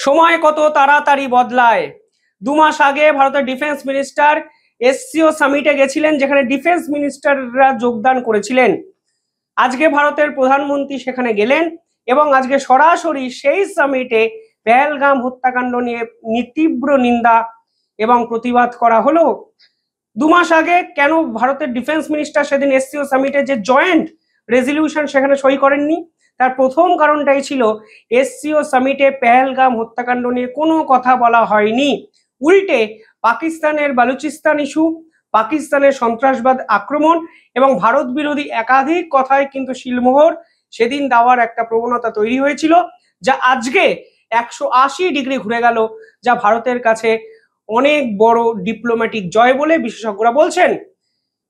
সময় কত তাড়াতাড়ি বদলায়। 2 মাস আগে ভারতের ডিফেন্স মিনিস্টার এসসিও সামিটে গেছিলেন, যেখানে ডিফেন্স মিনিস্টাররা যোগদান করেছিলেন। আজকে ভারতের প্রধানমন্ত্রী সেখানে গেলেন এবং আজকে সরাসরি সেই সামিটে পেহেলগাম হত্যাকাণ্ড নিয়ে তীব্র নিন্দা এবং প্রতিবাদ করা হলো। 2 মাস আগে কেন ভারতের ডিফেন্স মিনিস্টার সেদিন এসসিও সামিটে যে জয়েন্ট রেজলিউশন সেখানে সই করেননি? তার প্রথম কারণটাই ছিল এসসিও সামিটে পেহেলগাম হত্যাকাণ্ড নিয়ে কোনো কথা বলা হয়নি। উল্টে পাকিস্তানের বালুচিস্তান ইস্যু, পাকিস্তানের সন্ত্রাসবাদ আক্রমণ এবং ভারত বিরোধী একাধিক কথায় কিন্তু শিলমোহর সেদিন দেওয়ার একটা প্রবণতা তৈরি হয়েছিল, যা আজকে 180 ডিগ্রি ঘুরে গেল, যা ভারতের কাছে অনেক বড় ডিপ্লোম্যাটিক জয় বলে বিশেষজ্ঞরা বলছেন।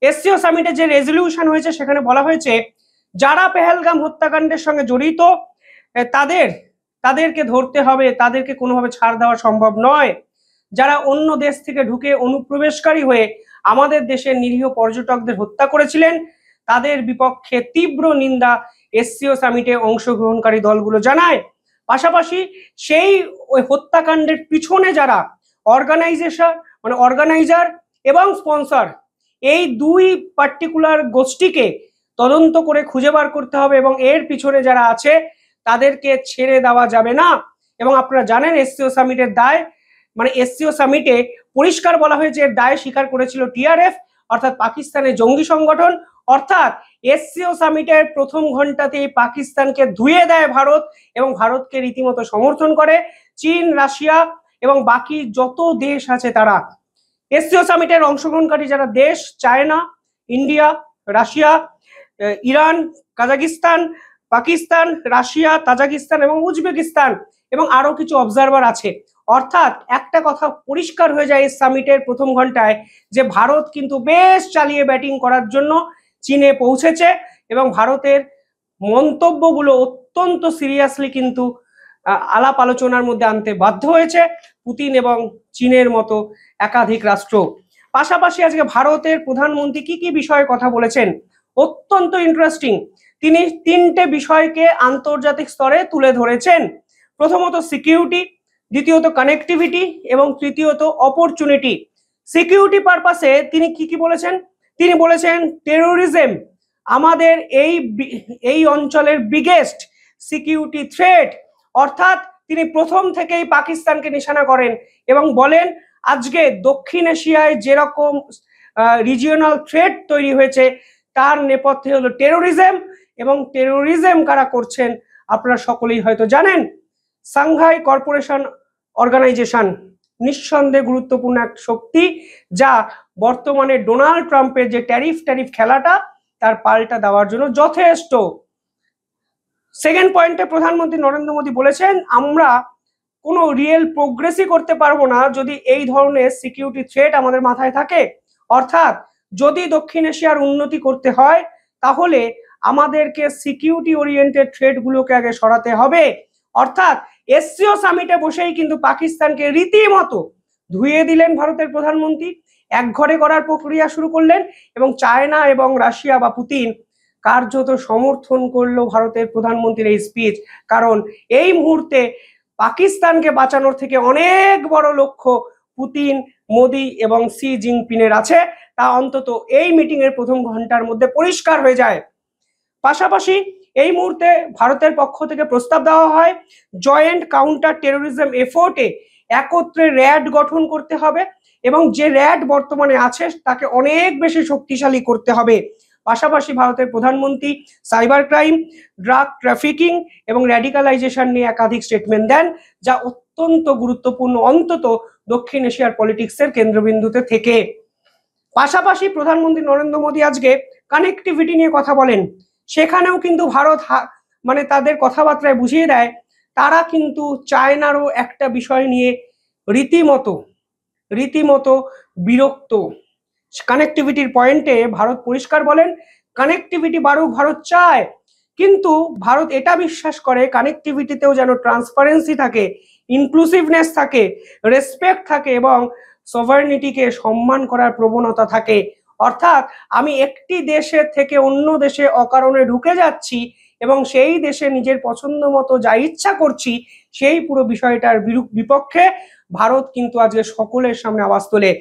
এসসিও সামিটে যে রেজলিউশন হয়েছে সেখানে বলা হয়েছে যারা পেহেলগাম হত্যাকাণ্ডের সঙ্গে জড়িত তাদেরকে ধরতে হবে, তাদেরকে কোনোভাবে ছাড় দেওয়া সম্ভব নয়। যারা অন্য দেশ থেকে ঢুকে অনুপ্রবেশকারী হয়ে আমাদের দেশের নিরীহ পর্যটকদের হত্যা করেছিলেন তাদের বিপক্ষে তীব্র নিন্দা এসসিও সামিটে অংশগ্রহণকারী দলগুলো জানায়। পাশাপাশি সেই ওই হত্যাকাণ্ডের পিছনে যারা অর্গানাইজার এবং স্পন্সর, এই দুই পার্টিকুলার গোষ্ঠীকে তদন্ত করে খুঁজে বার করতে হবে এবং এর পিছনে যারা আছে তাদেরকে ছেড়ে দেওয়া যাবে না। এবং আপনারা জানেন এসসিও সামিটের দায়, এসসিও সামিটে পরিষ্কার বলা হয়েছে এর দায় স্বীকার করেছিল টিআরএফ, অর্থাৎ পাকিস্তানের জঙ্গি সংগঠন। অর্থাৎ এসসিও সামিটের প্রথম ঘন্টাতেই পাকিস্তানকে ধুয়ে দেয় ভারত এবং ভারতকে রীতিমতো সমর্থন করে চীন, রাশিয়া এবং বাকি যত দেশ আছে তারা। এসসিও সামিটের অংশগ্রহণকারী যারা দেশ, China, India, Russia, Iran, Kazakhstan, Pakistan, Russia, Tajikistan এবং উজবেকিস্তান এবং আরো কিছু অবজারভার আছে। অর্থাৎ একটা কথা পরিষ্কার হয়ে যায় এই সামিটের প্রথম ঘন্টায় যে ভারত কিন্তু বেশ চালিয়ে ব্যাটিং করার জন্য চীনে পৌঁছেছে এবং ভারতের মন্তব্যগুলো অত্যন্ত সিরিয়াসলি কিন্তু আলাপ আলোচনার মধ্যে আনতে বাধ্য হয়েছে পুতিন এবং চীনের মতো একাধিক রাষ্ট্র। পাশাপাশি আজকে ভারতের প্রধানমন্ত্রী কি কি বিষয়ে কথা বলেছেন অত্যন্ত ইন্টারেস্টিং। তিনি 3টে বিষয়কে আন্তর্জাতিক স্তরে তুলে ধরেছেন। প্রথমত সিকিউরিটি, দ্বিতীয়ত কানেক্টিভিটি এবং তৃতীয়ত অপরচুনিটি। সিকিউরিটি পারপাসে তিনি কি বলেছেন? তিনি বলেছেন টেরোরিজম আমাদের এই অঞ্চলের বিগেস্ট সিকিউরিটি থ্রেট। অর্থাৎ তিনি প্রথম থেকেই পাকিস্তানকে নিশানা করেন এবং বলেন আজকে দক্ষিণ এশিয়ায় যেরকম রিজিওনাল থ্রেট তৈরি হয়েছে তার নেপথ্যে হলো টেরোরিজম, এবং টেরোরিজম কারা করছেন আপনারা সকলেই হয়তো জানেন। সাংহাই কর্পোরেশন অর্গানাইজেশন নিঃসন্দেহে গুরুত্বপূর্ণ এক শক্তি, যা বর্তমানে ডোনাল্ড ট্রাম্পের যে ট্যারিফ খেলাটা তার পাল্টা দেওয়ার জন্য যথেষ্ট। সেকেন্ড পয়েন্টে প্রধানমন্ত্রী নরেন্দ্র মোদী বলেছেন আমরা কোনো রিয়েল প্রোগ্রেসই করতে পারবো না যদি এই ধরনের সিকিউরিটি থ্রেট আমাদের মাথায় থাকে। অর্থাৎ যদি দক্ষিণ এশিয়ার উন্নতি করতে হয় তাহলে আমাদেরকে সিকিউরিটি ওরিয়েন্টেড থ্রেট গুলোকে আগে সরাতে হবে। অর্থাৎ এসসিও সামিটে বসেই কিন্তু পাকিস্তানকে রীতিমতো ধুয়ে দিলেন ভারতের প্রধানমন্ত্রী, একঘরে করার প্রক্রিয়া শুরু করলেন এবং চায়না এবং রাশিয়া বা পুতিন কার্যত সমর্থন করলো ভারতের প্রধানমন্ত্রীর এই স্পিচ। কারণ এই মুহূর্তে পাকিস্তানকে বাঁচানোর থেকে অনেক বড় লক্ষ্য পুতিন, মোদি এবং শি জিনপিংয়ের আছে, তা অন্তত এই মিটিং এর প্রথম ঘন্টার মধ্যে পরিষ্কার হয়ে যায়। পাশাপাশি এই মুহূর্তে ভারতের পক্ষ থেকে প্রস্তাব দেওয়া হয় জয়েন্ট কাউন্টার টেরোরিজম এফোর্টে একত্রে র্যাড গঠন করতে হবে এবং যে র্যাড বর্তমানে আছে তাকে অনেক বেশি শক্তিশালী করতে হবে। পাশাপাশি ভারতের প্রধানমন্ত্রী সাইবার ক্রাইম, ড্রাগ ট্রাফিকিং এবং র্যাডিকালাইজেশন নিয়ে একাধিক স্টেটমেন্ট দেন, যা অত্যন্ত গুরুত্বপূর্ণ অন্তত দক্ষিণ এশিয়ার পলিটিক্সের কেন্দ্রবিন্দুতে থেকে। পাশাপাশি প্রধানমন্ত্রী নরেন্দ্র মোদী আজকে কানেক্টিভিটি নিয়ে কথা বলেন। সেখানেও কিন্তু ভারত তাদের কথাবার্তায় বুঝিয়ে দেয় তারা কিন্তু চায়নারও একটা বিষয় নিয়ে রীতিমতো বিরক্ত। কানেক্টিভিটির পয়েন্টে ভারত পরিষ্কার বলেন কানেক্টিভিটি বাড়ুক ভারত চায়, কিন্তু ভারত এটা বিশ্বাস করে কানেক্টিভিটিতেও যেন ট্রান্সপারেন্সি থাকে, ইনক্লুসিভনেস থাকে, রেসপেক্ট থাকে এবং সভারনিটিকে সম্মান করার প্রবণতা থাকে। অর্থাৎ আমি একটি দেশের থেকে অন্য দেশে অকারণে ঢুকে যাচ্ছি এবং সেই দেশে নিজের পছন্দ মতো যা ইচ্ছা করছি সেই পুরো বিষয়টার বিপক্ষে ভারত কিন্তু আজকে সকলের সামনে আওয়াজ তোলে।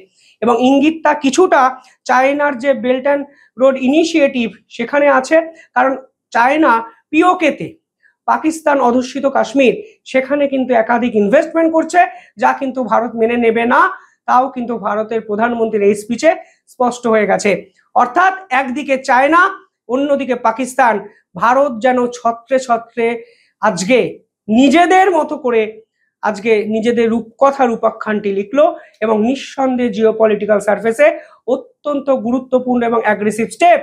এবং ইঙ্গিতটা কিছুটা চায়নার যে বেল্ট অ্যান্ড রোড ইনিশিয়েটিভ সেখানে আছে, কারণ চায়না পিওকেতে পাকিস্তান অধ্যুষিত কাশ্মীর সেখানে কিন্তু একাধিক ইনভেস্টমেন্ট করছে, যা কিন্তু ভারত মেনে নেবে না, তাও কিন্তু ভারতের প্রধানমন্ত্রীর এই স্পিচে স্পষ্ট হয়ে গেছে। অর্থাৎ একদিকে চায়না, অন্যদিকে পাকিস্তান, ভারত যেন ছত্রে ছত্রে আজকে নিজেদের মতো করে আজকে নিজেদের রূপাখ্যানটি লিখলো এবং নিঃসন্দেহে জিওপলিটিক্যাল সার্ফেসে অত্যন্ত গুরুত্বপূর্ণ এবং অ্যাগ্রেসিভ স্টেপ।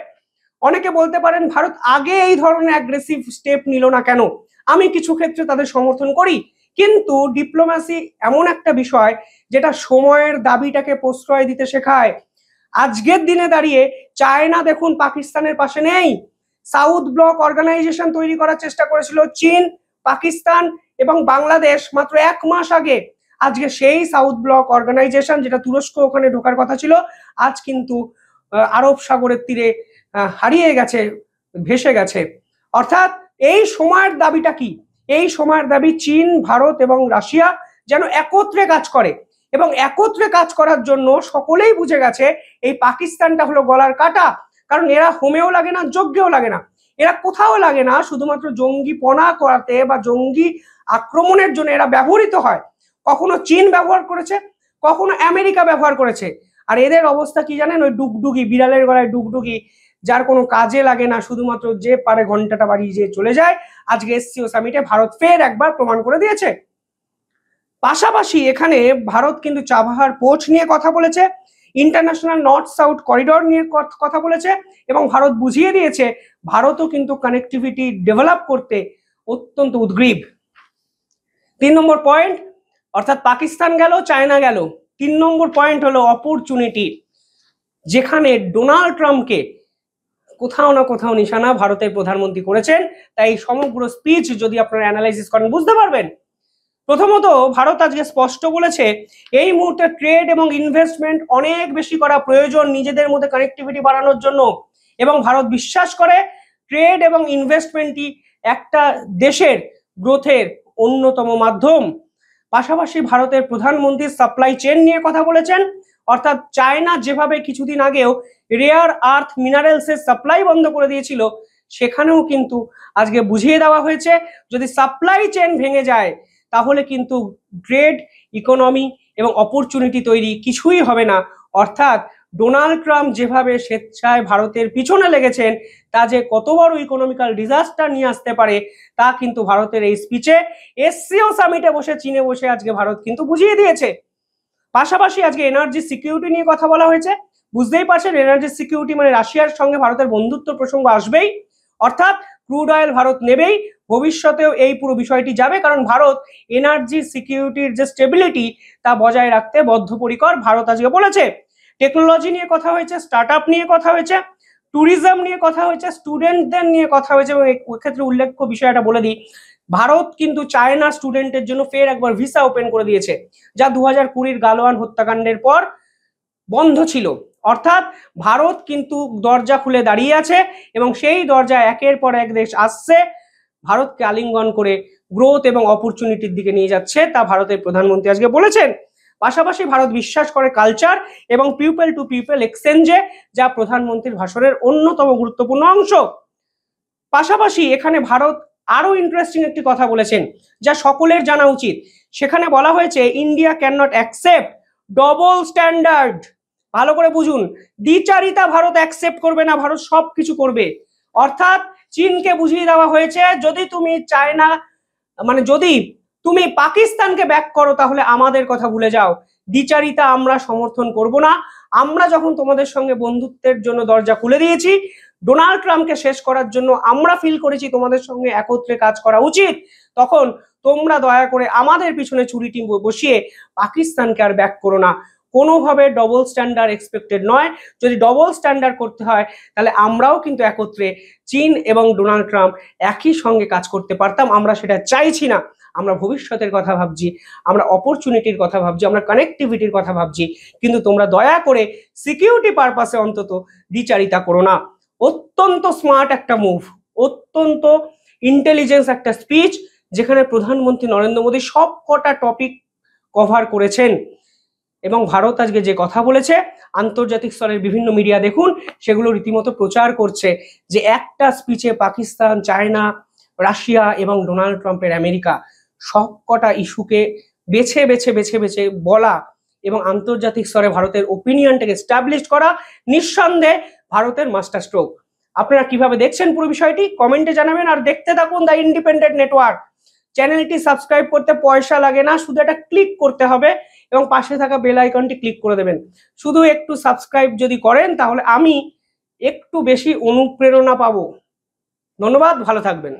অনেকে বলতে পারেন ভারত আগে এই ধরনের অ্যাগ্রেসিভ স্টেপ নিল না কেন? আমি কিছু ক্ষেত্রে তাদের সমর্থন করি, কিন্তু ডিপ্লোম্যাসি এমন একটা বিষয় যেটা সময়ের দাবিটাকে প্রশ্রয় দিতে শেখায়। আজকের দিনে দাঁড়িয়ে চায়না দেখুন পাকিস্তানের পাশে নেই। সাউথ ব্লক অর্গানাইজেশন তৈরি করার চেষ্টা করেছিল চীন, পাকিস্তান এবং বাংলাদেশ মাত্র 1 মাস আগে। আজকে সেই সাউথ ব্লক অর্গানাইজেশন, যেটা তুরস্ক ওখানে ঢোকার কথা ছিল, আজ কিন্তু আরব সাগরের তীরে হারিয়ে গেছে, ভেসে গেছে। অর্থাৎ এই সময়ের দাবিটা কি? এই সময়ের দাবি চীন, ভারত এবং রাশিয়া যেন একত্রে কাজ করে, এবং একত্রে কাজ করার জন্য সকলেই বুঝে গেছে এই পাকিস্তানটা হলো গলার কাটা। কারণ এরা হোমেও লাগে না, যজ্ঞেও লাগে না, এরা কোথাও লাগে না, শুধুমাত্র জঙ্গিপনা করাতে বা জঙ্গি আক্রমণের জন্য এরা ব্যবহৃত হয়। কখনো চীন ব্যবহার করেছে, কখনো আমেরিকা ব্যবহার করেছে। আর এদের অবস্থা কি জানেন? ওই ডুগডুগি, বিড়ালের গলায় ডুগডুগি, যার কোনো কাজে লাগে না, শুধুমাত্র যে পারে ঘন্টাটা বাড়িয়ে যে চলে যায়। আজকে এসসিও সামিটে ভারত ফের একবার প্রমাণ করে দিয়েছে। পাশাপাশি এখানে ভারত কিন্তু চাবাহার পোর্ট নিয়ে কথা বলেছে, ইন্টারন্যাশনাল নর্থ সাউথ করিডোর নিয়ে কথা বলেছে, এবং ভারত বুঝিয়ে দিয়েছে ভারতও কিন্তু কানেক্টিভিটি ডেভেলপ করতে অত্যন্ত উদ্গ্রীব। 3 নম্বর পয়েন্ট, অর্থাৎ পাকিস্তান গেল, চায়না গেল, 3 নম্বর পয়েন্ট হলো অপরচুনিটি, যেখানে ডোনাল্ড ট্রাম্পকে কোথাও না কোথাও নিশানা ভারতের প্রধানমন্ত্রী করেছেন। তাই সমগ্র স্পিচ যদি আপনারা অ্যানালাইসিস করেন বুঝতে পারবেন। প্রথমত ভারত আজকে স্পষ্ট বলেছে এই মুহূর্তে ট্রেড এবং ইনভেস্টমেন্ট অনেক বেশি করা প্রয়োজন নিজেদের মধ্যে কানেক্টিভিটি বাড়ানোর জন্য, এবং ভারত বিশ্বাস করে ট্রেড এবং ইনভেস্টমেন্টই একটা দেশের গ্রোথের অন্যতম মাধ্যম। পাশাপাশি ভারতের প্রধানমন্ত্রী সাপ্লাই চেন নিয়ে কথা বলেছেন, অর্থাৎ চায়না যেভাবে কিছুদিন আগেও রেয়ার আর্থ মিনারেলসের সাপ্লাই বন্ধ করে দিয়েছিল, সেখানেও কিন্তু আজকে বুঝিয়ে দেওয়া হয়েছে যদি সাপ্লাই চেন ভেঙে যায় তাহলে কিন্তু ট্রেড, ইকোনমি এবং অপরচুনিটি তৈরি কিছুই হবে না। অর্থাৎ ডোনাল্ড ট্রাম্প যেভাবে স্বেচ্ছায় ভারতের পিছনে লেগেছেন তা যে কত বড় ইকোনমিক্যাল ডিজাস্টার নিয়ে আসতে পারে তা কিন্তু ভারতের এই স্পিচে এসসিও সামিটে বসে, চীনে বসে আজকে ভারত কিন্তু বুঝিয়ে দিয়েছে। পাশাপাশি আজকে এনার্জি সিকিউরিটি নিয়ে কথা বলা হয়েছে। বুঝতেই পারছেন এনার্জি সিকিউরিটি মানে রাশিয়ার সঙ্গে ভারতের বন্ধুত্ব প্রসঙ্গ আসবেই, অর্থাৎ ক্রুড অয়েল ভারত নেবেই, ভবিষ্যতেও এই পুরো বিষয়টি যাবে, কারণ ভারত এনার্জি সিকিউরিটির যে স্টেবিলিটি তা বজায় রাখতে বদ্ধপরিকর। ভারত আজকে বলেছে টেকনোলজি নিয়ে কথা হয়েছে, স্টার্টআপ নিয়ে কথা হয়েছে, ট্যুরিজম নিয়ে কথা হয়েছে, স্টুডেন্টদের নিয়ে কথা হয়েছে। এবং ক্ষেত্রে উল্লেখ্য বিষয়টা বলে দিই, ভারত কিন্তু চায়না স্টুডেন্টের জন্য ফের একবার ভিসা ওপেন করে দিয়েছে, যা 2020 গালওয়ান হত্যাকাণ্ডের পর বন্ধ ছিল। অর্থাৎ ভারত কিন্তু দরজা খুলে দাঁড়িয়ে আছে এবং সেই দরজা একের পর এক দেশ আসছে, ভারতকে আলিঙ্গন করে গ্রোথ এবং অপরচুনিটির দিকে নিয়ে যাচ্ছে, তা ভারতের প্রধানমন্ত্রী আজকে বলেছেন। পাশাপাশি ভারত বিশ্বাস করে কালচার এবং পিপল টু পিপল এক্সচেঞ্জে, যা প্রধানমন্ত্রীর ভাষণের অন্যতম গুরুত্বপূর্ণ অংশ। পাশাপাশি এখানে ভারত আরো ইন্টারেস্টিং একটি কথা বলেছেন যা সকলের জানা উচিত। সেখানে বলা হয়েছে India can not accept double standard. ভালো করে বুঝুন, দ্বিচারিতা ভারত অ্যাকসেপ্ট করবে না, ভারত সবকিছু করবে। অর্থাৎ চীনকে বুঝিয়ে দেওয়া হয়েছে যদি তুমি চায়না মানে যদি তুমি পাকিস্তানকে ব্যাক করো তাহলে আমাদের কথা ভুলে যাও, দ্বিচারিতা আমরা সমর্থন করব না। আমরা যখন তোমাদের সঙ্গে বন্ধুত্বের জন্য দরজা খুলে দিয়েছি, ডোনাল্ড ট্রাম্পকে শেষ করার জন্য আমরা ফিল করেছি তোমাদের সঙ্গে একত্রে কাজ করা উচিত, তখন তোমরা দয়া করে আমাদের পিছনে ছুরিটি বসিয়ে পাকিস্তানকে আর ব্যাক করো না। কোনোভাবে ডবল স্ট্যান্ডার্ড এক্সপেক্টেড নয়। যদি ডবল স্ট্যান্ডার্ড করতে হয় তাহলে আমরাও কিন্তু একত্রে চীন এবং ডোনাল্ড ট্রাম্প একই সঙ্গে কাজ করতে পারতাম। আমরা সেটা চাইছি না। আমরা ভবিষ্যতের কথা ভাবছি, আমরা অপরচুনিটির কথা ভাবছি, আমরা কানেক্টিভিটির কথা ভাবছি, কিন্তু তোমরা দয়া করে সিকিউরিটি পারপাসে অন্তত দ্বিচারিতা করো না। অত্যন্ত স্মার্ট একটা মুভ, অত্যন্ত ইন্টেলিজেন্স একটা স্পিচ, যেখানে প্রধানমন্ত্রী নরেন্দ্র মোদী সব কটা টপিক কভার করেছেন। এবং ভারত আজকে যে কথা বলেছে, আন্তর্জাতিক স্তরের বিভিন্ন মিডিয়া দেখুন সেগুলো রীতিমতো প্রচার করছে যে একটা স্পিচে পাকিস্তান, চায়না, রাশিয়া এবং ডোনাল্ড ট্রাম্পের আমেরিকা সব কটা ইস্যুকে বেছে বেছে বেছে বেছে বলা এবং আন্তর্জাতিক স্তরে ভারতের ওপিনিয়নটাকে এস্টাবলিশ করা নিঃসন্দেহে ভারতের মাস্টার স্ট্রোক। আপনারা কিভাবে দেখছেন পুরো বিষয়টি কমেন্টে জানাবেন। আর দেখতে থাকুন দ্য ইন্ডিপেন্ডেন্ট নেটওয়ার্ক। চ্যানেলটি সাবস্ক্রাইব করতে পয়সা লাগে না, শুধু এটা ক্লিক করতে হবে এবং পাশে থাকা বেল আইকনটি ক্লিক করে দেবেন। শুধু একটু সাবস্ক্রাইব যদি করেন তাহলে আমি একটু বেশি অনুপ্রেরণা পাবো। ধন্যবাদ, ভালো থাকবেন।